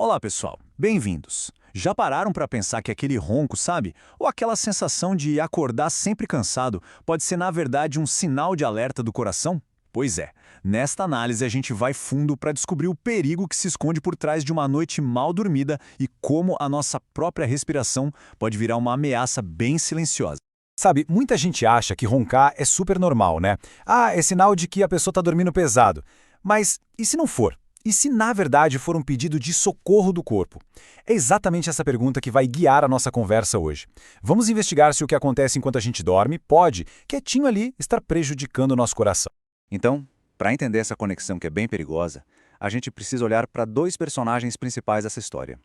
Olá, pessoal. Bem-vindos. Já pararam para pensar que aquele ronco, sabe? Ou aquela sensação de acordar sempre cansado pode ser, na verdade, um sinal de alerta do coração? Pois é. Nesta análise, a gente vai fundo para descobrir o perigo que se esconde por trás de uma noite mal dormida e como a nossa própria respiração pode virar uma ameaça bem silenciosa. Sabe, muita gente acha que roncar é super normal, né? Ah, é sinal de que a pessoa está dormindo pesado. Mas e se não for? E se na verdade for um pedido de socorro do corpo? É exatamente essa pergunta que vai guiar a nossa conversa hoje. Vamos investigar se o que acontece enquanto a gente dorme pode, quietinho ali, estar prejudicando o nosso coração. Então, para entender essa conexão que é bem perigosa, a gente precisa olhar para dois personagens principais dessa história.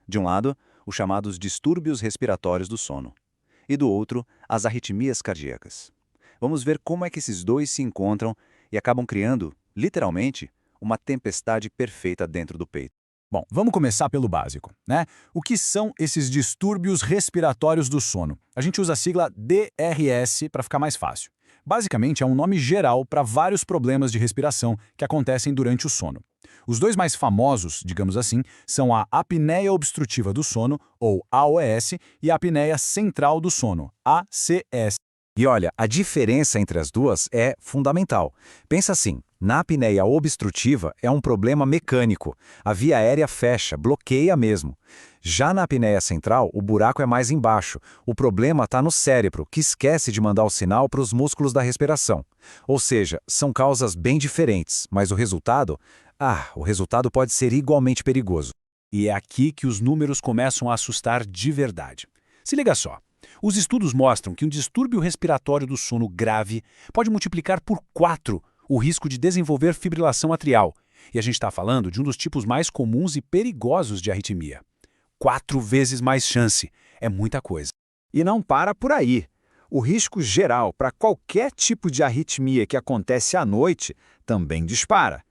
De um lado, os chamados distúrbios respiratórios do sono. E do outro, as arritmias cardíacas. Vamos ver como é que esses dois se encontram e acabam criando, literalmente, uma tempestade perfeita dentro do peito. Bom, vamos começar pelo básico, né? O que são esses distúrbios respiratórios do sono? A gente usa a sigla DRS para ficar mais fácil. Basicamente, é um nome geral para vários problemas de respiração que acontecem durante o sono. Os dois mais famosos, digamos assim, são a apneia obstrutiva do sono, ou AOS, e a apneia central do sono, ACS. E olha, a diferença entre as duas é fundamental. Pensa assim, na apneia obstrutiva é um problema mecânico. A via aérea fecha, bloqueia mesmo. Já na apneia central, o buraco é mais embaixo. O problema está no cérebro, que esquece de mandar o sinal para os músculos da respiração. Ou seja, são causas bem diferentes, mas o resultado pode ser igualmente perigoso. E é aqui que os números começam a assustar de verdade. Se liga só. Os estudos mostram que um distúrbio respiratório do sono grave pode multiplicar por 4 o risco de desenvolver fibrilação atrial. E a gente está falando de um dos tipos mais comuns e perigosos de arritmia. 4 vezes mais chance. É muita coisa. E não para por aí. O risco geral para qualquer tipo de arritmia que acontece à noite também dispara.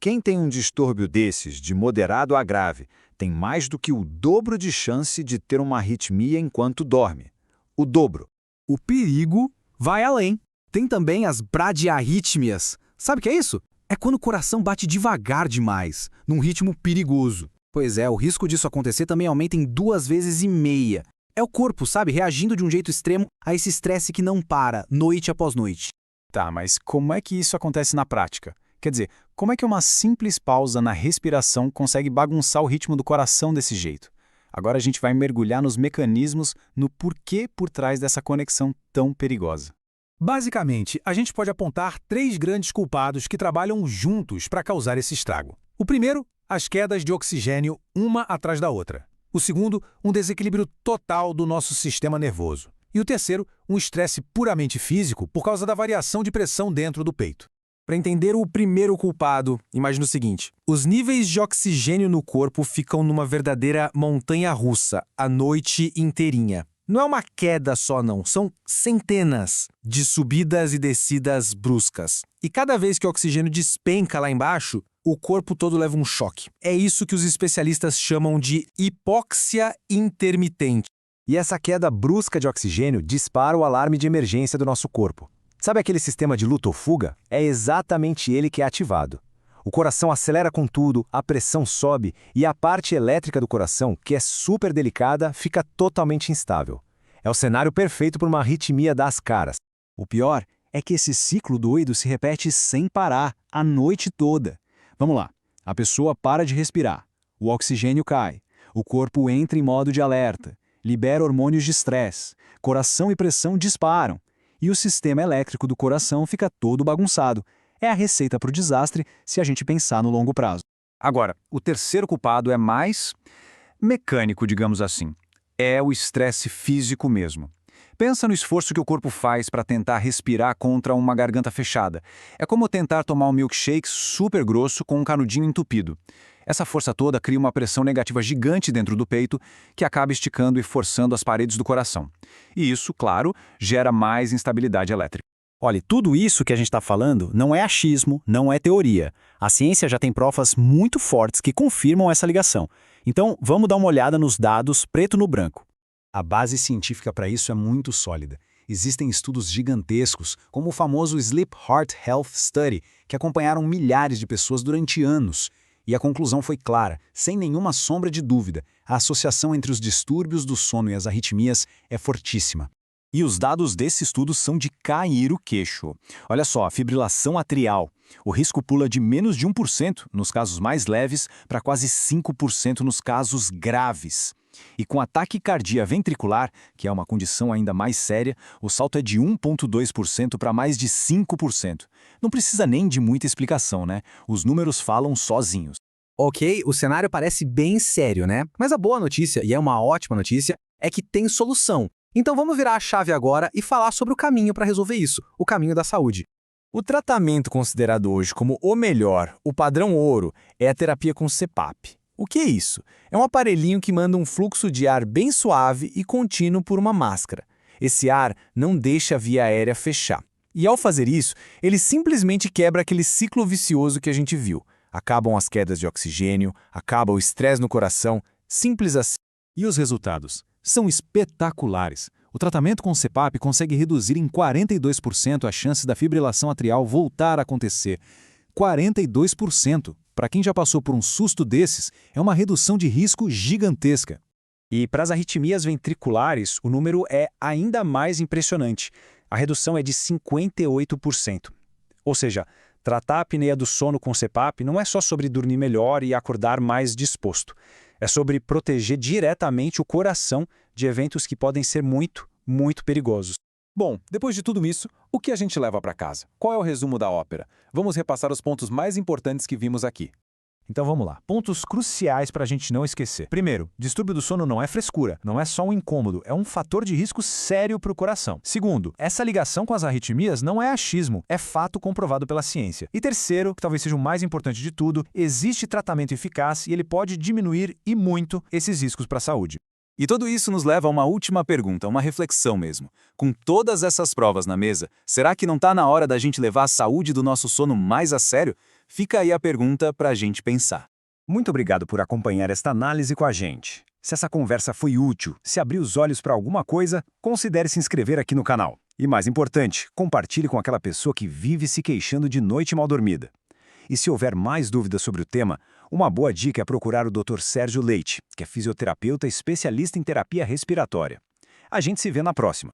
Quem tem um distúrbio desses, de moderado a grave, tem mais do que o dobro de chance de ter uma arritmia enquanto dorme. O dobro. O perigo vai além. Tem também as bradiarrítmias. Sabe o que é isso? É quando o coração bate devagar demais, num ritmo perigoso. Pois é, o risco disso acontecer também aumenta em 2,5 vezes. É o corpo, sabe, reagindo de um jeito extremo a esse estresse que não para, noite após noite. Tá, mas como é que isso acontece na prática? Quer dizer, como é que uma simples pausa na respiração consegue bagunçar o ritmo do coração desse jeito? Agora a gente vai mergulhar nos mecanismos, no porquê por trás dessa conexão tão perigosa. Basicamente, a gente pode apontar 3 grandes culpados que trabalham juntos para causar esse estrago. O primeiro, as quedas de oxigênio uma atrás da outra. O segundo, um desequilíbrio total do nosso sistema nervoso. E o terceiro, um estresse puramente físico por causa da variação de pressão dentro do peito. Para entender o primeiro culpado, imagine o seguinte: os níveis de oxigênio no corpo ficam numa verdadeira montanha-russa a noite inteirinha. Não é uma queda só não, são centenas de subidas e descidas bruscas. E cada vez que o oxigênio despenca lá embaixo, o corpo todo leva um choque. É isso que os especialistas chamam de hipóxia intermitente. E essa queda brusca de oxigênio dispara o alarme de emergência do nosso corpo. Sabe aquele sistema de luta ou fuga? É exatamente ele que é ativado. O coração acelera com tudo, a pressão sobe e a parte elétrica do coração, que é super delicada, fica totalmente instável. É o cenário perfeito para uma arritmia das caras. O pior é que esse ciclo doido se repete sem parar, a noite toda. Vamos lá. A pessoa para de respirar, o oxigênio cai, o corpo entra em modo de alerta, libera hormônios de estresse, coração e pressão disparam. E o sistema elétrico do coração fica todo bagunçado. É a receita para o desastre se a gente pensar no longo prazo. Agora, o terceiro culpado é mais mecânico, digamos assim. É o estresse físico mesmo. Pensa no esforço que o corpo faz para tentar respirar contra uma garganta fechada. É como tentar tomar um milkshake super grosso com um canudinho entupido. Essa força toda cria uma pressão negativa gigante dentro do peito que acaba esticando e forçando as paredes do coração. E isso, claro, gera mais instabilidade elétrica. Olha, tudo isso que a gente está falando não é achismo, não é teoria. A ciência já tem provas muito fortes que confirmam essa ligação. Então, vamos dar uma olhada nos dados preto no branco. A base científica para isso é muito sólida. Existem estudos gigantescos, como o famoso Sleep Heart Health Study, que acompanharam milhares de pessoas durante anos. E a conclusão foi clara, sem nenhuma sombra de dúvida. A associação entre os distúrbios do sono e as arritmias é fortíssima. E os dados desse estudo são de cair o queixo. Olha só, a fibrilação atrial. O risco pula de menos de 1% nos casos mais leves para quase 5% nos casos graves. E com a taquicardia ventricular, que é uma condição ainda mais séria, o salto é de 1,2% para mais de 5%. Não precisa nem de muita explicação, né? Os números falam sozinhos. Ok, o cenário parece bem sério, né? Mas a boa notícia, e é uma ótima notícia, é que tem solução. Então vamos virar a chave agora e falar sobre o caminho para resolver isso, o caminho da saúde. O tratamento considerado hoje como o melhor, o padrão ouro, é a terapia com CPAP. O que é isso? É um aparelhinho que manda um fluxo de ar bem suave e contínuo por uma máscara. Esse ar não deixa a via aérea fechar. E ao fazer isso, ele simplesmente quebra aquele ciclo vicioso que a gente viu. Acabam as quedas de oxigênio, acaba o estresse no coração, simples assim. E os resultados? São espetaculares. O tratamento com CPAP consegue reduzir em 42% a chance da fibrilação atrial voltar a acontecer. 42%. Para quem já passou por um susto desses, é uma redução de risco gigantesca. E para as arritmias ventriculares, o número é ainda mais impressionante. A redução é de 58%. Ou seja, tratar a apneia do sono com CPAP não é só sobre dormir melhor e acordar mais disposto. É sobre proteger diretamente o coração de eventos que podem ser muito, muito perigosos. Bom, depois de tudo isso, o que a gente leva para casa? Qual é o resumo da ópera? Vamos repassar os pontos mais importantes que vimos aqui. Então vamos lá. Pontos cruciais para a gente não esquecer. Primeiro, distúrbio do sono não é frescura, não é só um incômodo, é um fator de risco sério para o coração. Segundo, essa ligação com as arritmias não é achismo, é fato comprovado pela ciência. E terceiro, que talvez seja o mais importante de tudo, existe tratamento eficaz e ele pode diminuir e muito esses riscos para a saúde. E tudo isso nos leva a uma última pergunta, uma reflexão mesmo. Com todas essas provas na mesa, será que não está na hora da gente levar a saúde do nosso sono mais a sério? Fica aí a pergunta para a gente pensar. Muito obrigado por acompanhar esta análise com a gente. Se essa conversa foi útil, se abriu os olhos para alguma coisa, considere se inscrever aqui no canal. E mais importante, compartilhe com aquela pessoa que vive se queixando de noite mal dormida. E se houver mais dúvidas sobre o tema, uma boa dica é procurar o Dr. Sérgio Leite, que é fisioterapeuta especialista em terapia respiratória. A gente se vê na próxima.